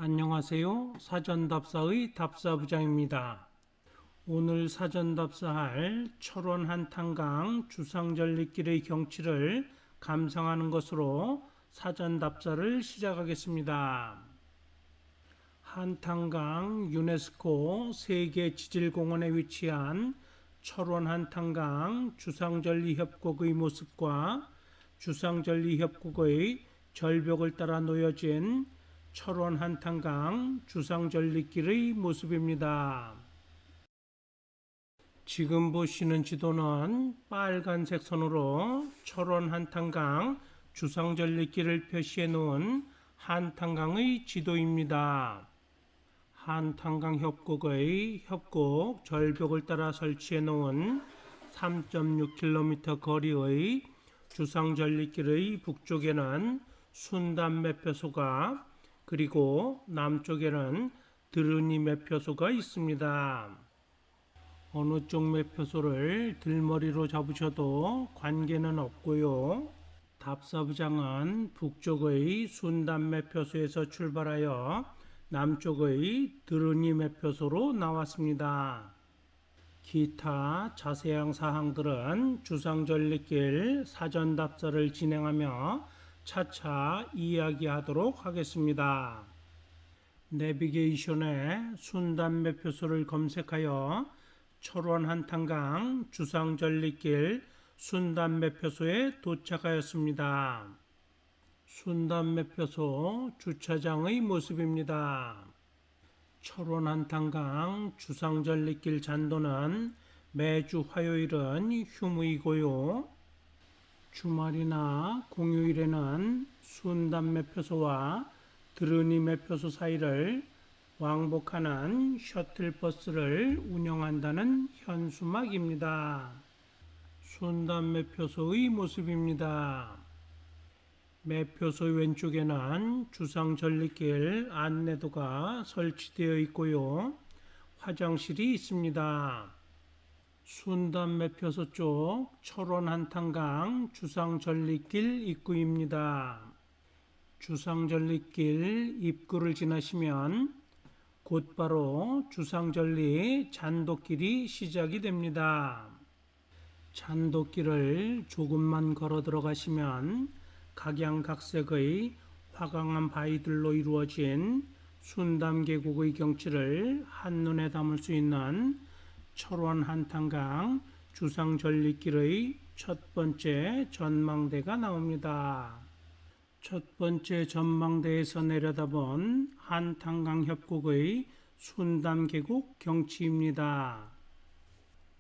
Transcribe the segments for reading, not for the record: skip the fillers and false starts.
안녕하세요. 사전답사의 답사부장입니다. 오늘 사전답사할 철원 한탄강 주상절리길의 경치를 감상하는 것으로 사전답사를 시작하겠습니다. 한탄강 유네스코 세계지질공원에 위치한 철원 한탄강 주상절리협곡의 모습과 주상절리협곡의 절벽을 따라 놓여진 철원 한탄강 주상절리길의 모습입니다. 지금 보시는 지도는 빨간색 선으로 철원 한탄강 주상절리길을 표시해 놓은 한탄강의 지도입니다. 한탄강 협곡의 협곡 절벽을 따라 설치해 놓은 3.6km 거리의 주상절리길의 북쪽에는 순담 매표소가 그리고 남쪽에는 드르니 매표소가 있습니다. 어느 쪽 매표소를 들머리로 잡으셔도 관계는 없고요. 답사부장은 북쪽의 순담 매표소에서 출발하여 남쪽의 드르니 매표소로 나왔습니다. 기타 자세한 사항들은 주상절리길 사전답사를 진행하며 차차 이야기하도록 하겠습니다. 내비게이션에 순담 매표소를 검색하여 철원 한탄강 주상절리길 순담 매표소에 도착하였습니다. 순담 매표소 주차장의 모습입니다. 철원 한탄강 주상절리길 잔도는 매주 화요일은 휴무이고요. 주말이나 공휴일에는 순담 매표소와 드르니 매표소 사이를 왕복하는 셔틀버스를 운영한다는 현수막입니다. 순담 매표소의 모습입니다. 매표소 왼쪽에는 주상절리길 안내도가 설치되어 있고요. 화장실이 있습니다. 순담 매표소 쪽 철원 한탄강 주상절리길 입구입니다. 주상절리길 입구를 지나시면 곧바로 주상절리 잔도길이 시작이 됩니다. 잔도길을 조금만 걸어 들어가시면 각양각색의 화강암 바위들로 이루어진 순담 계곡의 경치를 한눈에 담을 수 있는 철원 한탄강 주상절리길의 첫 번째 전망대가 나옵니다. 첫 번째 전망대에서 내려다본 한탄강 협곡의 순담 계곡 경치입니다.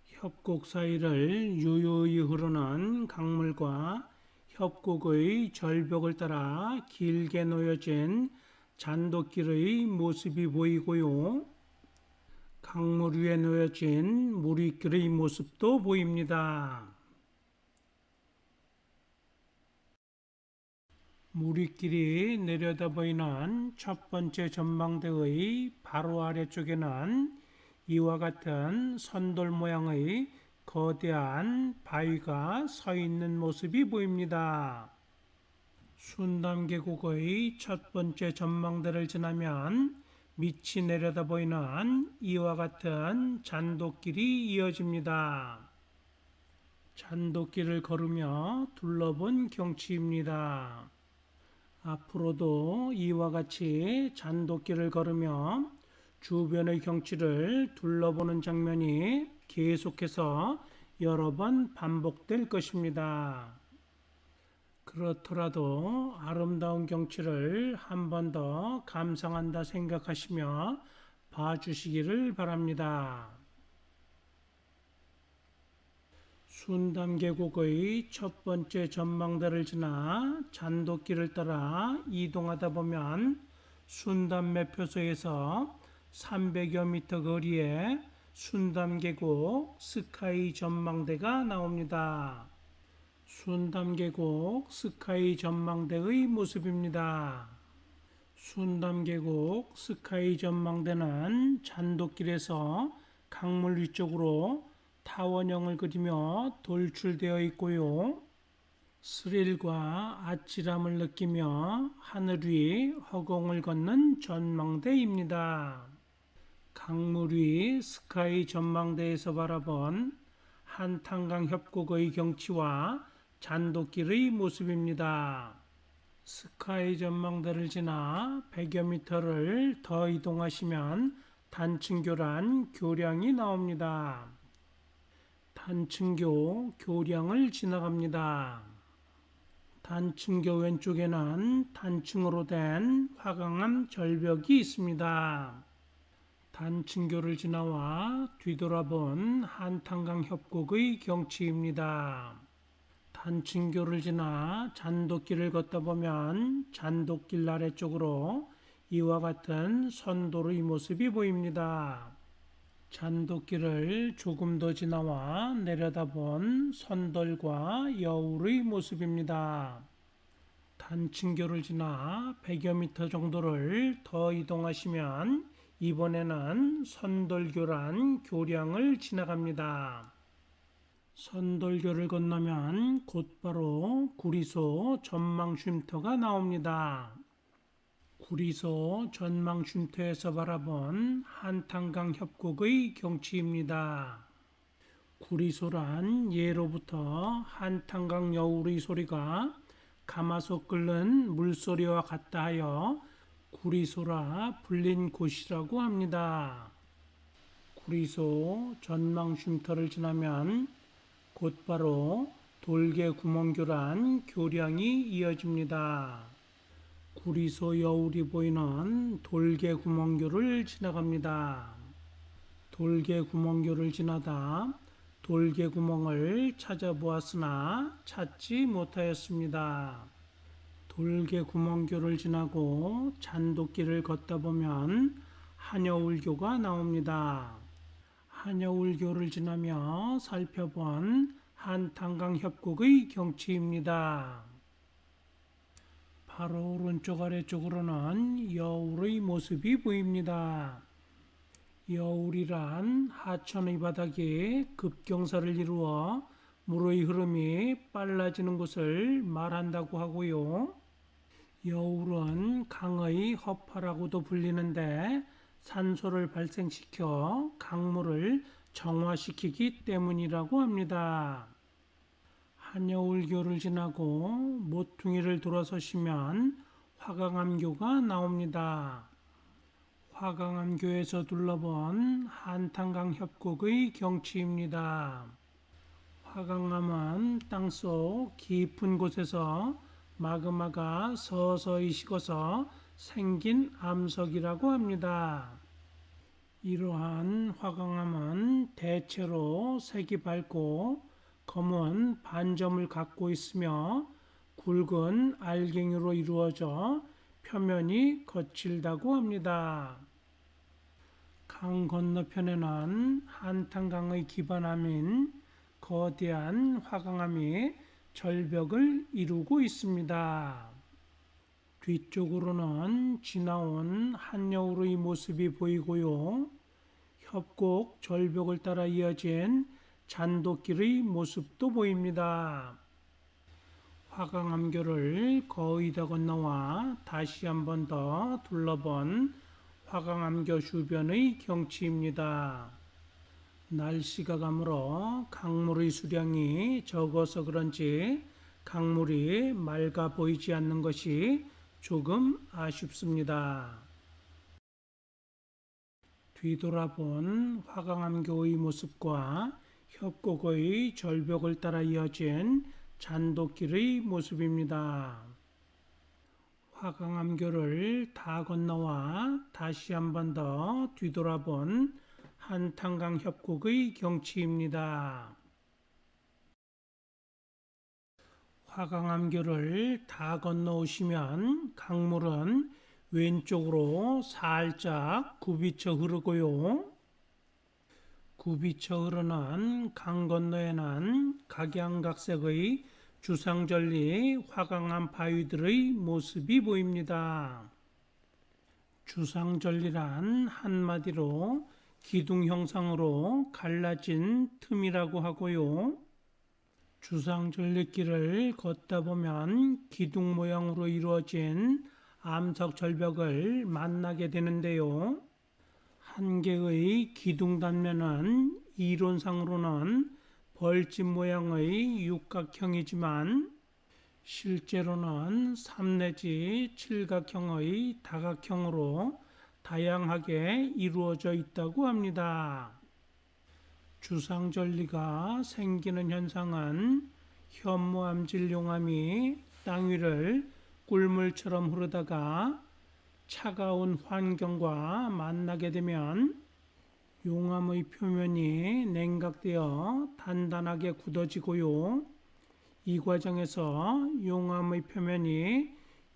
협곡 사이를 유유히 흐르는 강물과 협곡의 절벽을 따라 길게 놓여진 잔도길의 모습이 보이고요. 강물 위에 놓여진 무리길의 모습도 보입니다. 무리길이 내려다 보이는 첫 번째 전망대의 바로 아래쪽에는 이와 같은 선돌 모양의 거대한 바위가 서 있는 모습이 보입니다. 순담 계곡의 첫 번째 전망대를 지나면 밑이 내려다 보이는 이와 같은 잔도길이 이어집니다. 잔도길을 걸으며 둘러본 경치입니다. 앞으로도 이와 같이 잔도길을 걸으며 주변의 경치를 둘러보는 장면이 계속해서 여러 번 반복될 것입니다. 그렇더라도 아름다운 경치를 한 번 더 감상한다 생각하시며 봐주시기를 바랍니다. 순담 계곡의 첫 번째 전망대를 지나 잔도길을 따라 이동하다 보면 순담 매표소에서 300여 미터 거리에 순담 계곡 스카이 전망대가 나옵니다. 순담 계곡 스카이 전망대의 모습입니다. 순담 계곡 스카이 전망대는 잔도길에서 강물 위쪽으로 타원형을 그리며 돌출되어 있고요. 스릴과 아찔함을 느끼며 하늘 위 허공을 걷는 전망대입니다. 강물 위 스카이 전망대에서 바라본 한탄강 협곡의 경치와 잔돗길의 모습입니다. 스카이 전망대를 지나 100여 미터를 더 이동하시면 단층교란 교량이 나옵니다. 단층교 교량을 지나갑니다. 단층교 왼쪽에는 단층으로 된 화강암 절벽이 있습니다. 단층교를 지나와 뒤돌아본 한탄강 협곡의 경치입니다. 단층교를 지나 잔돗길을 걷다 보면 잔돗길 아래쪽으로 이와 같은 선돌의 모습이 보입니다. 잔돗길을 조금 더 지나와 내려다본 선돌과 여울의 모습입니다. 단층교를 지나 100여 미터 정도를 더 이동하시면 이번에는 선돌교란 교량을 지나갑니다. 선돌교를 건너면 곧바로 구리소 전망 쉼터가 나옵니다. 구리소 전망 쉼터에서 바라본 한탄강 협곡의 경치입니다. 구리소란 예로부터 한탄강 여울의 소리가 가마솥 끓는 물소리와 같다 하여 구리소라 불린 곳이라고 합니다. 구리소 전망 쉼터를 지나면 곧바로 돌개구멍교란 교량이 이어집니다. 구리소 여울이 보이는 돌개구멍교를 지나갑니다. 돌개구멍교를 지나다 돌개구멍을 찾아보았으나 찾지 못하였습니다. 돌개구멍교를 지나고 잔돗길을 걷다 보면 한여울교가 나옵니다. 한여울교를 지나며 살펴본 한탄강 협곡의 경치입니다. 바로 오른쪽 아래쪽으로는 여울의 모습이 보입니다. 여울이란 하천의 바닥에 급경사를 이루어 물의 흐름이 빨라지는 곳을 말한다고 하고요. 여울은 강의 허파라고도 불리는데 산소를 발생시켜 강물을 정화시키기 때문이라고 합니다. 한여울교를 지나고 모퉁이를 돌아서시면 화강암교가 나옵니다. 화강암교에서 둘러본 한탄강 협곡의 경치입니다. 화강암은 땅속 깊은 곳에서 마그마가 서서히 식어서 생긴 암석이라고 합니다. 이러한 화강암은 대체로 색이 밝고 검은 반점을 갖고 있으며 굵은 알갱이로 이루어져 표면이 거칠다고 합니다. 강 건너편에는 한탄강의 기반암인 거대한 화강암이 절벽을 이루고 있습니다. 뒤쪽으로는 지나온 한여울의 모습이 보이고요. 협곡 절벽을 따라 이어진 잔돗길의 모습도 보입니다. 화강암교를 거의 다 건너와 다시 한 번 더 둘러본 화강암교 주변의 경치입니다. 날씨가 가물어 강물의 수량이 적어서 그런지 강물이 맑아 보이지 않는 것이 조금 아쉽습니다. 뒤돌아본 화강암교의 모습과 협곡의 절벽을 따라 이어진 잔돗길의 모습입니다. 화강암교를 다 건너와 다시 한 번 더 뒤돌아본 한탄강 협곡의 경치입니다. 화강암교를 다 건너오시면 강물은 왼쪽으로 살짝 굽이쳐 흐르고요. 굽이쳐 흐르는 강 건너에는 각양각색의 주상절리 화강암 바위들의 모습이 보입니다. 주상절리란 한마디로 기둥 형상으로 갈라진 틈이라고 하고요. 주상절리길을 걷다 보면 기둥 모양으로 이루어진 암석 절벽을 만나게 되는데요. 한 개의 기둥 단면은 이론상으로는 벌집 모양의 육각형이지만 실제로는 3 내지 7각형의 다각형으로 다양하게 이루어져 있다고 합니다. 주상절리가 생기는 현상은 현무암질 용암이 땅 위를 꿀물처럼 흐르다가 차가운 환경과 만나게 되면 용암의 표면이 냉각되어 단단하게 굳어지고요. 이 과정에서 용암의 표면이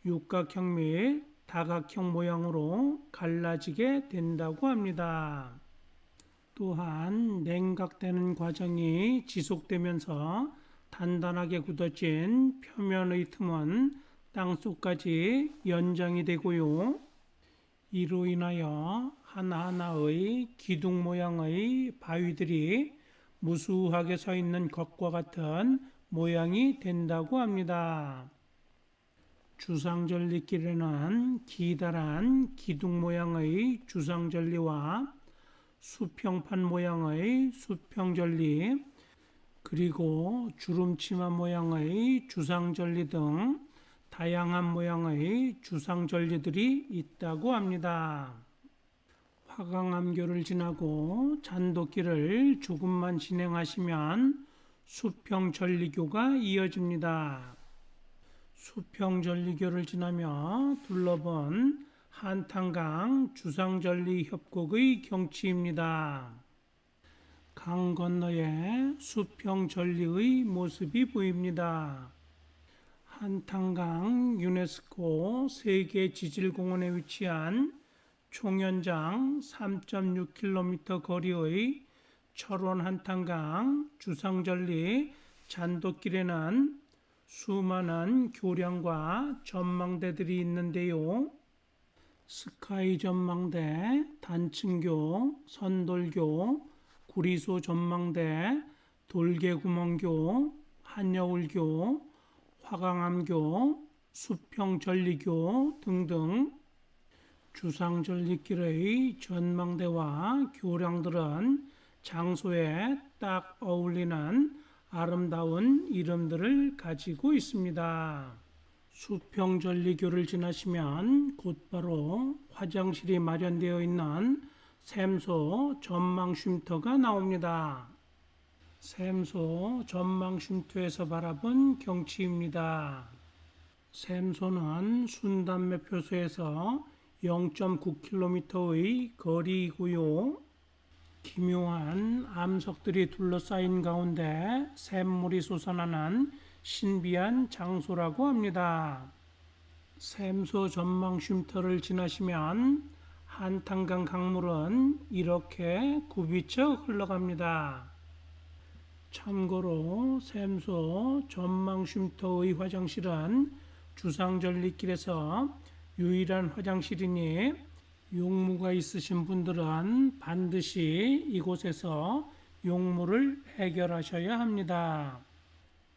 육각형 및 다각형 모양으로 갈라지게 된다고 합니다. 또한 냉각되는 과정이 지속되면서 단단하게 굳어진 표면의 틈은 땅속까지 연장이 되고요. 이로 인하여 하나하나의 기둥 모양의 바위들이 무수하게 서 있는 것과 같은 모양이 된다고 합니다. 주상절리길에는 기다란 기둥 모양의 주상절리와 수평판 모양의 수평절리, 그리고 주름치마 모양의 주상절리 등 다양한 모양의 주상절리들이 있다고 합니다. 화강암교를 지나고 잔도길을 조금만 진행하시면 수평절리교가 이어집니다. 수평절리교를 지나며 둘러본 한탄강 주상절리 협곡의 경치입니다. 강 건너에 수평절리의 모습이 보입니다. 한탄강 유네스코 세계지질공원에 위치한 총연장 3.6km 거리의 철원 한탄강 주상절리 잔도길에는 수많은 교량과 전망대들이 있는데요. 스카이 전망대, 단층교, 선돌교, 구리소 전망대, 돌개구멍교, 한여울교, 화강암교, 수평절리교 등등 주상절리길의 전망대와 교량들은 장소에 딱 어울리는 아름다운 이름들을 가지고 있습니다. 수평절리교를 지나시면 곧바로 화장실이 마련되어 있는 샘소 전망 쉼터가 나옵니다. 샘소 전망 쉼터에서 바라본 경치입니다. 샘소는 순담매 표소에서 0.9km의 거리이고요. 기묘한 암석들이 둘러싸인 가운데 샘물이 솟아나는 신비한 장소라고 합니다. 샘소 전망 쉼터를 지나시면 한탄강 강물은 이렇게 굽이쳐 흘러갑니다. 참고로 샘소 전망 쉼터의 화장실은 주상절리길에서 유일한 화장실이니 용무가 있으신 분들은 반드시 이곳에서 용무를 해결하셔야 합니다.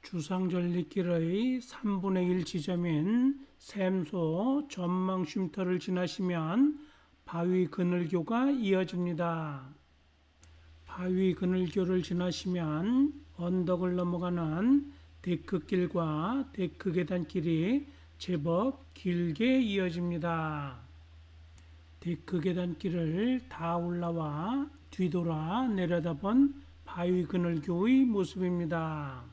주상절리길의 3분의 1 지점인 샘소 전망 쉼터를 지나시면 바위 그늘교가 이어집니다. 바위 그늘교를 지나시면 언덕을 넘어가는 데크길과 데크계단길이 제법 길게 이어집니다. 데크계단길을 다 올라와 뒤돌아 내려다본 바위 그늘교의 모습입니다.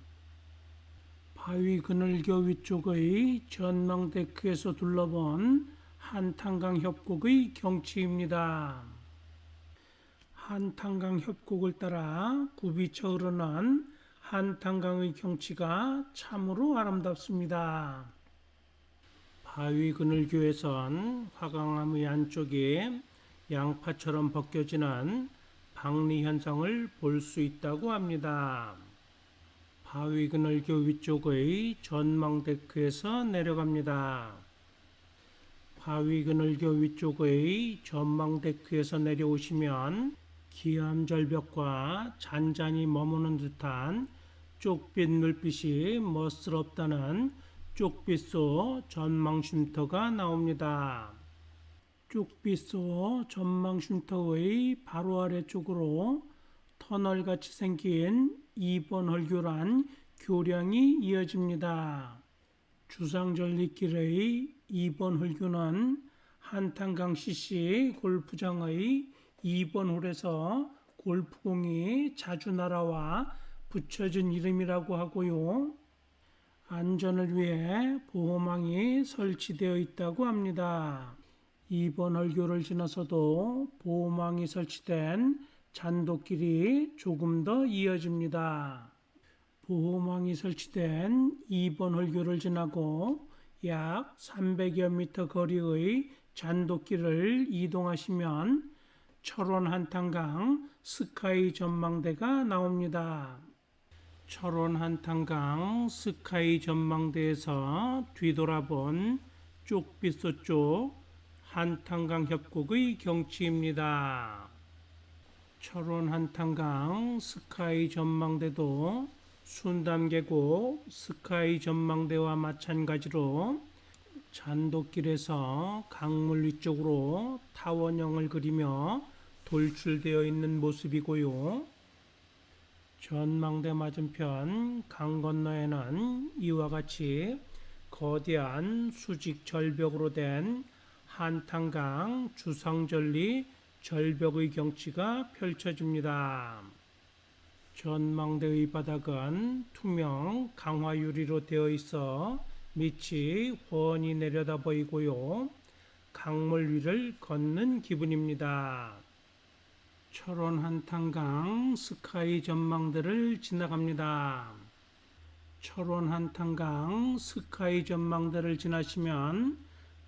바위 그늘교 위쪽의 전망 데크에서 둘러본 한탄강 협곡의 경치입니다. 한탄강 협곡을 따라 굽이쳐 흐르는 한탄강의 경치가 참으로 아름답습니다. 바위 그늘교에선 화강암의 안쪽에 양파처럼 벗겨지는 박리 현상을 볼 수 있다고 합니다. 바위 그늘교 위쪽의 전망 데크에서 내려갑니다. 바위 그늘교 위쪽의 전망 데크에서 내려오시면 기암절벽과 잔잔히 머무는 듯한 쪽빛 물빛이 멋스럽다는 쪽빛소 전망쉼터가 나옵니다. 쪽빛소 전망쉼터의 바로 아래쪽으로 터널같이 생긴 2번 헐교란 교량이 이어집니다. 주상절리길의 2번 헐교는 한탄강 CC 골프장의 2번 홀에서 골프공이 자주 날아와 붙여진 이름이라고 하고요. 안전을 위해 보호망이 설치되어 있다고 합니다. 2번 헐교를 지나서도 보호망이 설치된 잔도길이 조금 더 이어집니다. 보호망이 설치된 2번 헐교를 지나고 약 300여 미터 거리의 잔도길을 이동하시면 철원 한탄강 스카이 전망대가 나옵니다. 철원 한탄강 스카이 전망대에서 뒤돌아본 쪽빛소 쪽 한탄강 협곡의 경치입니다. 철원 한탄강 스카이 전망대도 순담계곡 스카이 전망대와 마찬가지로 잔도길에서 강물 위쪽으로 타원형을 그리며 돌출되어 있는 모습이고요. 전망대 맞은편 강 건너에는 이와 같이 거대한 수직 절벽으로 된 한탄강 주상절리 절벽의 경치가 펼쳐집니다. 전망대의 바닥은 투명 강화유리로 되어 있어 밑이 훤히 내려다 보이고요. 강물 위를 걷는 기분입니다. 철원 한탄강 스카이 전망대를 지나갑니다. 철원 한탄강 스카이 전망대를 지나시면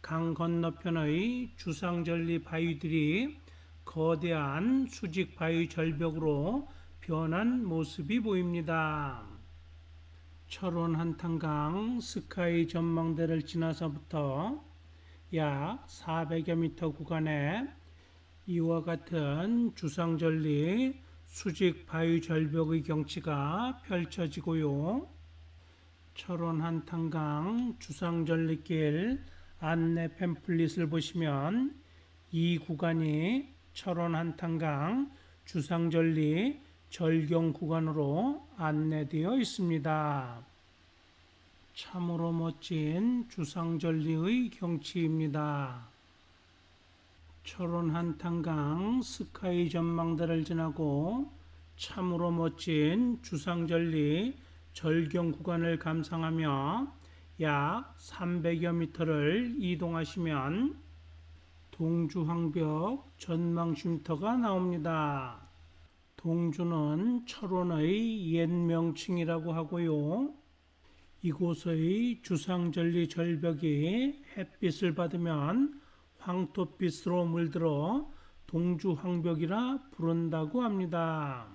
강 건너편의 주상절리 바위들이 거대한 수직 바위 절벽으로 변한 모습이 보입니다. 철원 한탄강 스카이 전망대를 지나서부터 약 400여 미터 구간에 이와 같은 주상절리 수직 바위 절벽의 경치가 펼쳐지고요. 철원 한탄강 주상절리길 안내 팸플릿을 보시면 이 구간이 철원 한탄강 주상절리 절경 구간으로 안내되어 있습니다. 참으로 멋진 주상절리의 경치입니다. 철원 한탄강 스카이 전망대를 지나고 참으로 멋진 주상절리 절경 구간을 감상하며 약 300여 미터를 이동하시면 동주황벽 전망쉼터가 나옵니다. 동주는 철원의 옛 명칭이라고 하고요. 이곳의 주상절리 절벽이 햇빛을 받으면 황토빛으로 물들어 동주황벽이라 부른다고 합니다.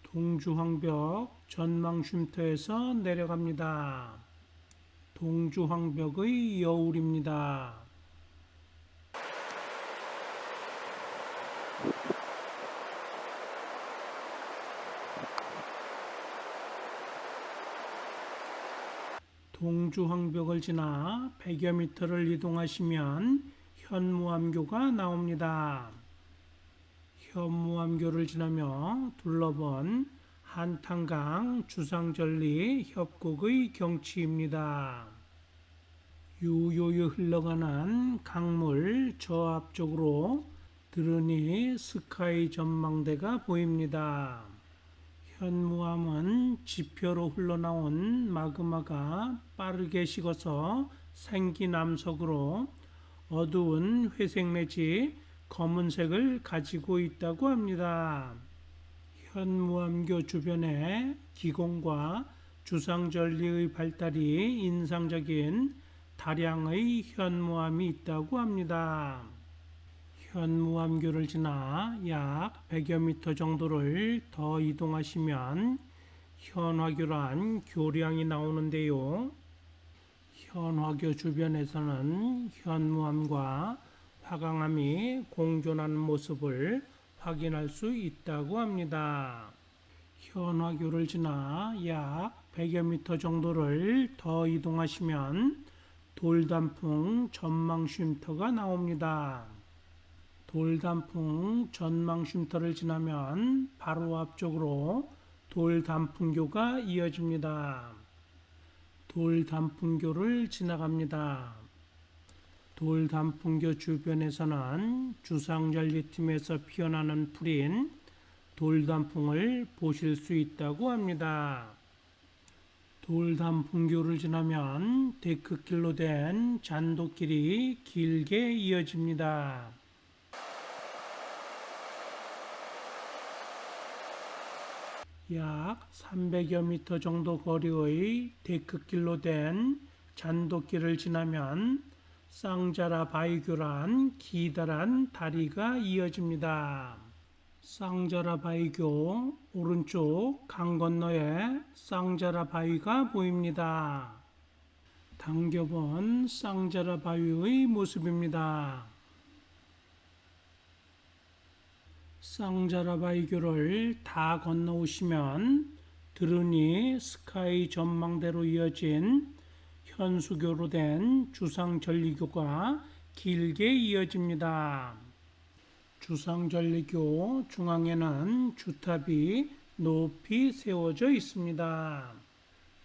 동주황벽 전망쉼터에서 내려갑니다. 동주황벽의 여울입니다. 동주황벽을 지나 100여 미터를 이동하시면 현무암교가 나옵니다. 현무암교를 지나며 둘러본 한탄강 주상절리 협곡의 경치입니다. 유유유 흘러가는 강물 저 앞쪽으로 드러니 스카이 전망대가 보입니다. 현무암은 지표로 흘러나온 마그마가 빠르게 식어서 생긴 암석으로 어두운 회색 내지 검은색을 가지고 있다고 합니다. 현무암교 주변에 기공과 주상절리의 발달이 인상적인 다량의 현무암이 있다고 합니다. 현무암교를 지나 약 100여 미터 정도를 더 이동하시면 현화교란 교량이 나오는데요. 현화교 주변에서는 현무암과 화강암이 공존하는 모습을 확인할 수 있다고 합니다. 현화교를 지나 약 100여 미터 정도를 더 이동하시면 돌단풍 전망 쉼터가 나옵니다. 돌단풍 전망 쉼터를 지나면 바로 앞쪽으로 돌단풍교가 이어집니다. 돌단풍교를 지나갑니다. 돌단풍교 주변에서는 주상절리팀에서 피어나는 풀인 돌단풍을 보실 수 있다고 합니다. 돌단풍교를 지나면 데크길로 된 잔도길이 길게 이어집니다. 약 300여 미터 정도 거리의 데크길로 된 잔도길을 지나면 쌍자라 바위교란 기다란 다리가 이어집니다. 쌍자라 바위교 오른쪽 강 건너에 쌍자라 바위가 보입니다. 당겨본 쌍자라 바위의 모습입니다. 쌍자라 바위교를 다 건너오시면 드르니 스카이 전망대로 이어진 현수교로 된 주상절리교가 길게 이어집니다. 주상절리교 중앙에는 주탑이 높이 세워져 있습니다.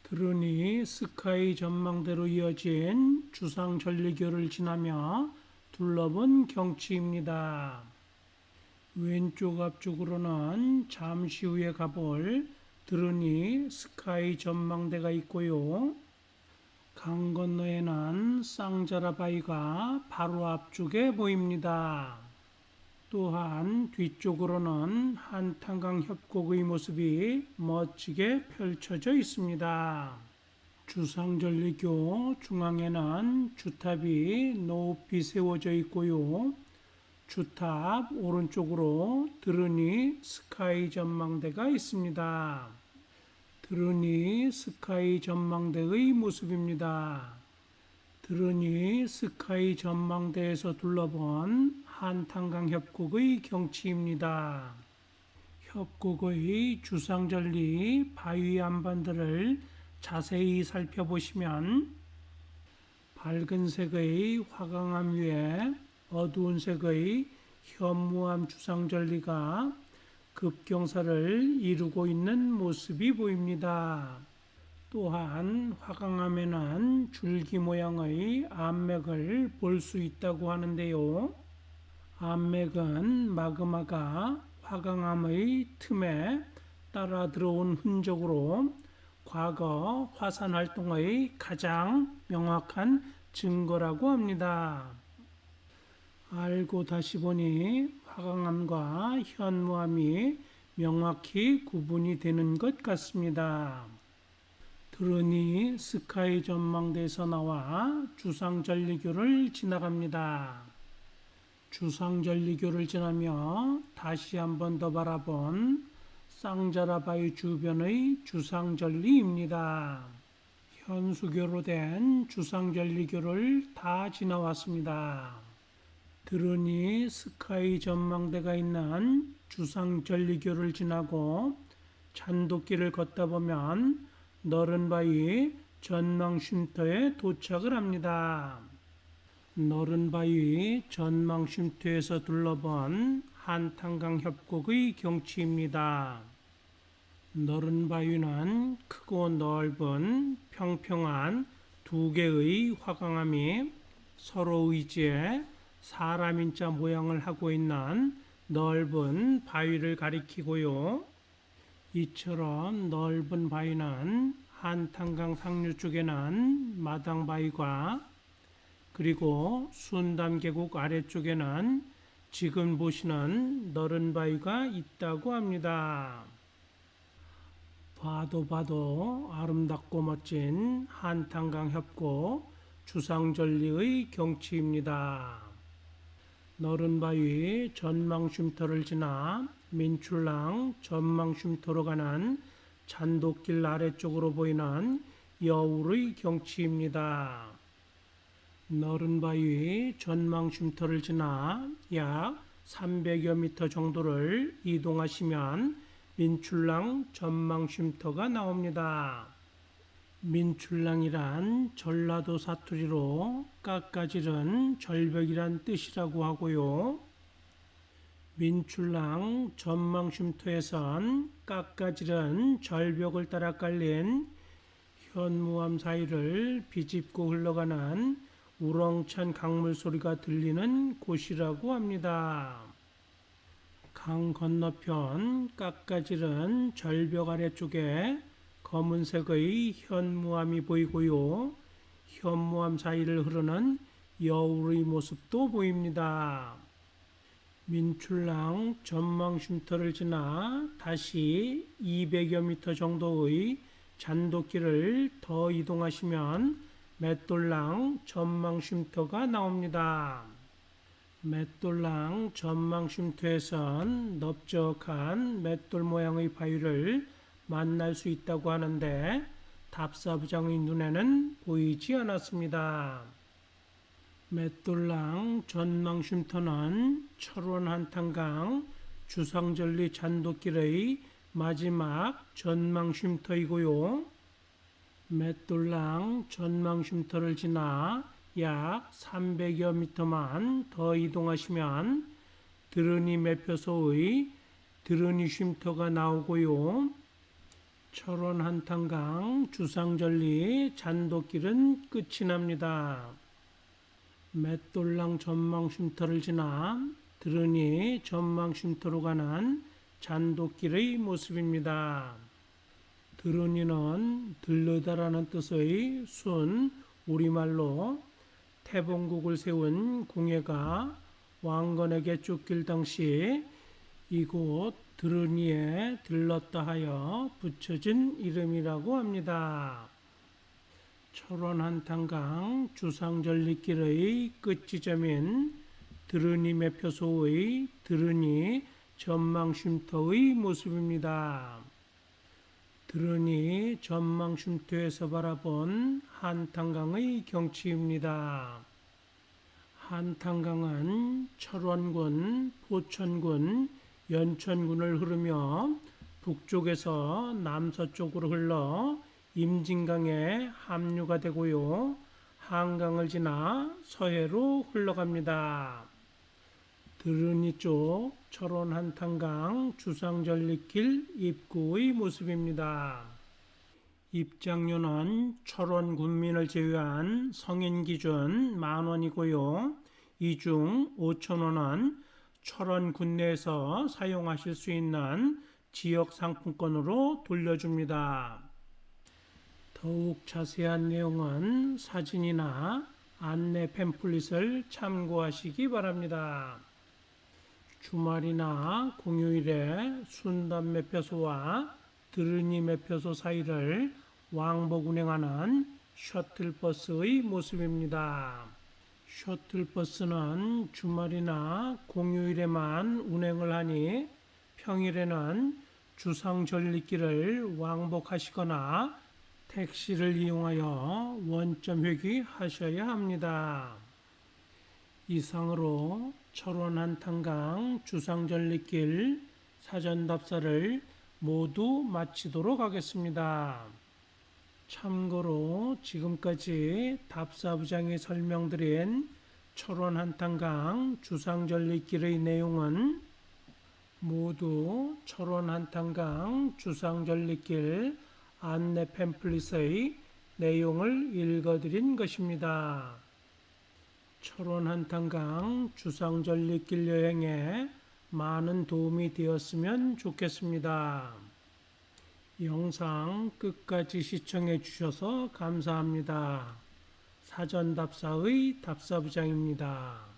드르니 스카이 전망대로 이어진 주상절리교를 지나며 둘러본 경치입니다. 왼쪽 앞쪽으로는 잠시 후에 가볼 드르니 스카이 전망대가 있고요. 강 건너에는 쌍자라 바위가 바로 앞쪽에 보입니다. 또한 뒤쪽으로는 한탄강 협곡의 모습이 멋지게 펼쳐져 있습니다. 주상절리교 중앙에는 주탑이 높이 세워져 있고요. 주탑 오른쪽으로 드르니 스카이 전망대가 있습니다. 드르니 스카이 전망대의 모습입니다. 드르니 스카이 전망대에서 둘러본 한탄강 협곡의 경치입니다. 협곡의 주상절리 바위 안반들을 자세히 살펴보시면 밝은 색의 화강암 위에 어두운 색의 현무암 주상절리가 급경사를 이루고 있는 모습이 보입니다. 또한 화강암에는 줄기 모양의 암맥을 볼 수 있다고 하는데요. 암맥은 마그마가 화강암의 틈에 따라 들어온 흔적으로 과거 화산 활동의 가장 명확한 증거라고 합니다. 알고 다시 보니 화강암과 현무암이 명확히 구분이 되는 것 같습니다. 드르니 스카이 전망대에서 나와 주상절리교를 지나갑니다. 주상절리교를 지나며 다시 한 번 더 바라본 쌍자라 바위 주변의 주상절리입니다. 현수교로 된 주상절리교를 다 지나왔습니다. 드르니 스카이 전망대가 있는 주상절리교를 지나고 잔도길을 걷다 보면 너른 바위 전망 쉼터에 도착을 합니다. 너른 바위 전망 쉼터에서 둘러본 한탄강 협곡의 경치입니다. 너른 바위는 크고 넓은 평평한 두 개의 화강암이 서로 의지해 사람인자 모양을 하고 있는 넓은 바위를 가리키고요. 이처럼 넓은 바위는 한탄강 상류 쪽에는 마당바위가 그리고 순담계곡 아래쪽에는 지금 보시는 너른 바위가 있다고 합니다. 봐도 아름답고 멋진 한탄강 협곡 주상절리의 경치입니다. 너른 바위 전망 쉼터를 지나 민출랑 전망 쉼터로 가는 잔도길 아래쪽으로 보이는 여울의 경치입니다. 너른 바위 전망 쉼터를 지나 약 300여 미터 정도를 이동하시면 민출랑 전망쉼터가 나옵니다. 민출랑이란 전라도 사투리로 깎아지른 절벽이란 뜻이라고 하고요. 민출랑 전망쉼터에선 깎아지른 절벽을 따라 깔린 현무암 사이를 비집고 흘러가는 우렁찬 강물 소리가 들리는 곳이라고 합니다. 강 건너편 깎아지른 절벽 아래쪽에 검은색의 현무암이 보이고요. 현무암 사이를 흐르는 여울의 모습도 보입니다. 민출랑 전망쉼터를 지나 다시 200여 미터 정도의 잔도길을 더 이동하시면 맷돌랑 전망쉼터가 나옵니다. 맷돌랑 전망쉼터에선 넓적한 맷돌 모양의 바위를 만날 수 있다고 하는데 답사부장의 눈에는 보이지 않았습니다. 맷돌랑 전망쉼터는 철원 한탄강 주상절리 잔도길의 마지막 전망쉼터이고요. 맷돌랑 전망쉼터를 지나 약 300여 미터만 더 이동하시면 드러니 매표소의 드러니 쉼터가 나오고요. 철원 한탄강 주상절리 잔도길은 끝이 납니다. 맷돌랑 전망쉼터를 지나 드러니 전망쉼터로 가는 잔도길의 모습입니다. 드러니는 들르다라는 뜻의 순 우리말로 태봉국을 세운 궁예가 왕건에게 쫓길 당시 이곳 드러니에 들렀다 하여 붙여진 이름이라고 합니다. 철원 한탄강 주상절리길의 끝지점인 드러니 매표소의 드러니 전망쉼터의 모습입니다. 드러니 전망쉼터에서 바라본 한탄강의 경치입니다. 한탄강은 철원군, 포천군, 연천군을 흐르며 북쪽에서 남서쪽으로 흘러 임진강에 합류가 되고요. 한강을 지나 서해로 흘러갑니다. 드러니 쪽 철원 한탄강 주상절리길 입구의 모습입니다. 입장료는 철원 군민을 제외한 성인 기준 10,000원이고요. 이 중 5,000원은 철원 군내에서 사용하실 수 있는 지역 상품권으로 돌려줍니다. 더욱 자세한 내용은 사진이나 안내 팸플릿을 참고하시기 바랍니다. 주말이나 공휴일에 순담 매표소와 드러니 매표소 사이를 왕복 운행하는 셔틀버스의 모습입니다. 셔틀버스는 주말이나 공휴일에만 운행을 하니 평일에는 주상절리길을 왕복하시거나 택시를 이용하여 원점 회귀하셔야 합니다. 이상으로 철원 한탄강 주상절리길 사전답사를 모두 마치도록 하겠습니다. 참고로 지금까지 답사부장이 설명드린 철원 한탄강 주상절리길의 내용은 모두 철원 한탄강 주상절리길 안내 팸플릿의 내용을 읽어드린 것입니다. 철원 한탄강 주상절리길 여행에 많은 도움이 되었으면 좋겠습니다. 영상 끝까지 시청해 주셔서 감사합니다. 사전답사의 답사부장입니다.